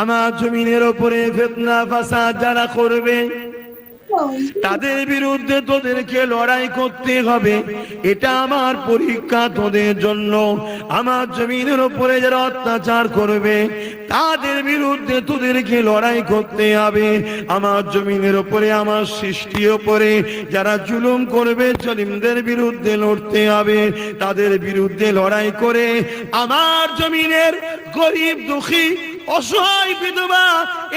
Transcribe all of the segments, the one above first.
আমার জমিনের উপরে ফিতনা ফাসাদ যারা করবে তাদের বিরুদ্ধে তোদেরকে লড়াই করতে হবে। এটা আমার পরীক্ষা তোদের জন্য। আমার জমিনের উপরে যারা অত্যাচার করবে তাদের বিরুদ্ধে তোদেরকে লড়াই করতে হবে। আমার জমিনের উপরে, আমার সৃষ্টির উপরে যারা জুলুম করবে, জালিমদের বিরুদ্ধে লড়তে হবে। তাদের বিরুদ্ধে লড়াই করে আমার জমিনের গরিব দুঃখী অসহায় বিধবা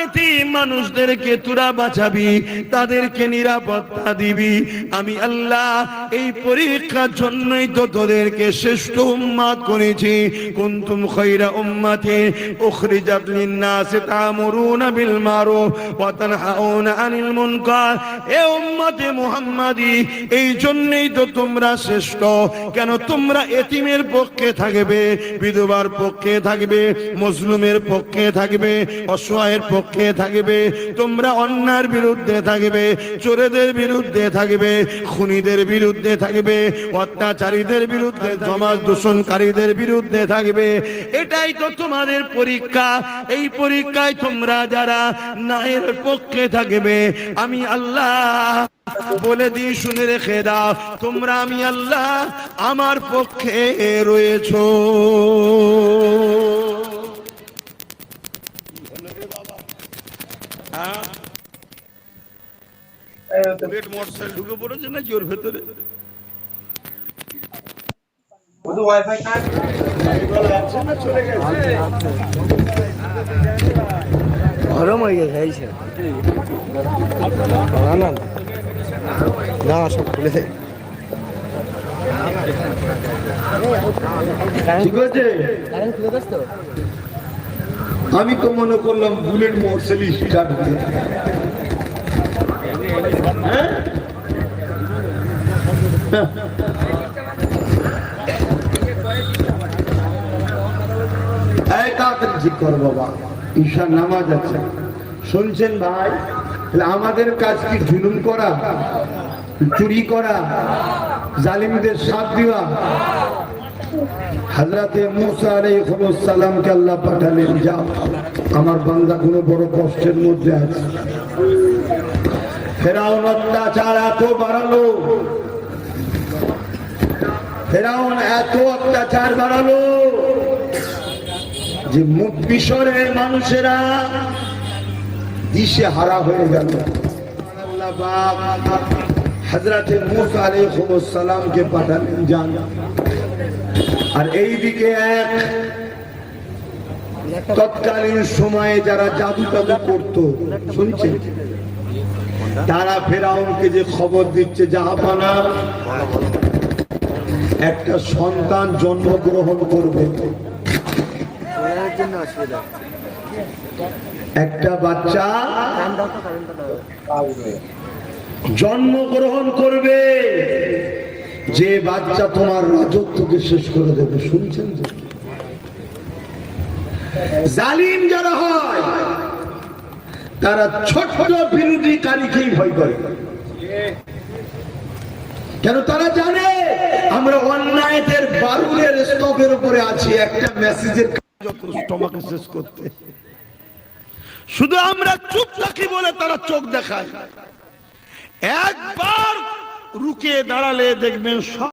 এতিম মানুষদেরকে তোরা বাঁচাবি, তাদেরকে নিরাপত্তা দিবি। আমি আল্লাহ এই পরীক্ষার জন্যই তো তোদেরকে শ্রেষ্ঠ উম্মত করেছি। কুনতুম খায়রা উম্মাতিন উখরিজাত লিন-নাস তা'মুরুনা বিল মারুফ ওয়া তানহাউনা আনিল মুনকার। এ উম্মতে মুহাম্মাদি, এই জন্যই তো তোমরা শ্রেষ্ঠ। কেন? তোমরা এতিমের পক্ষে থাকবে, বিধবার পক্ষে থাকবে, মজলুমের পক্ষে থাকবে, অসহায়ের পক্ষে থাকবে। তোমরা অন্যায়ের বিরুদ্ধে থাকবে, চোরেদের বিরুদ্ধে থাকবে, খুনিদের বিরুদ্ধে থাকবে, অত্যাচারীদের বিরুদ্ধে, সমাজ দূষণকারীদের বিরুদ্ধে থাকবে। এটাই তো তোমাদের পরীক্ষা। এই পরীক্ষায় তোমরা যারা ন্যায়ের পক্ষে থাকবে, আমি আল্লাহ বলে দিই, শুনে রেখে দাও, তোমরা আমি আল্লাহ আমার পক্ষে রয়েছো। মোটরসাইকেল ঢুকে পড়েছে নাকি ওর ভেতরে? গরম হয়ে গেছে না, সব খুলে ঠিক আছে। আমি তো মনে করলাম বুলেট মোটরসাইকেল স্টার্ট হতে। ঠিক কর বাবা, ঈশার নামাজ আছে। শুনছেন ভাই? আমাদের কাজ কি জুলুম করা, চুরি করা, জালিমদের সাথ দেওয়া? হযরতে মুসা আলাইহিস সালামকে আল্লাহ পাঠালেন, যাও, আমার বান্দা কোনো বড় কষ্টের মধ্যে আছে। ফেরাউন অত্যাচার এত বাড়ালো, ফেরাউন এত অত্যাচার বাড়ালো যে মিশরের মানুষেরা দিশে হারা হয়ে গেল। হযরতে মুসা আলাইহিস সালামকে পাঠালেন, যান। আর এইদিকে এক তৎকালীন সময়ে যারা জাদু টাদু করতো, শুনছেন, তারা ফেরাউনকে যে খবর দিচ্ছে, জাহাপানা একটা সন্তান জন্মগ্রহণ করবে, একটা বাচ্চা জন্মগ্রহণ করবে, যে বাচ্চা তোমার রাজত্বকে শেষ করে দেবে। শুনছেন তো? জালিম যারা হয় তারা ছোট বিরোধীকারীকেই ভয় করে। কেন? তারা জানে আমরা অন্যায়দের বারুদের স্তূপের উপরে আছি, একটা মেসেজের যথেষ্ট আমাকে শেষ করতে। শুধু আমরা চুপ থাকি বলে তারা চোখ দেখায়। একবার রুকে দাঁড়ালে দেখবেন সব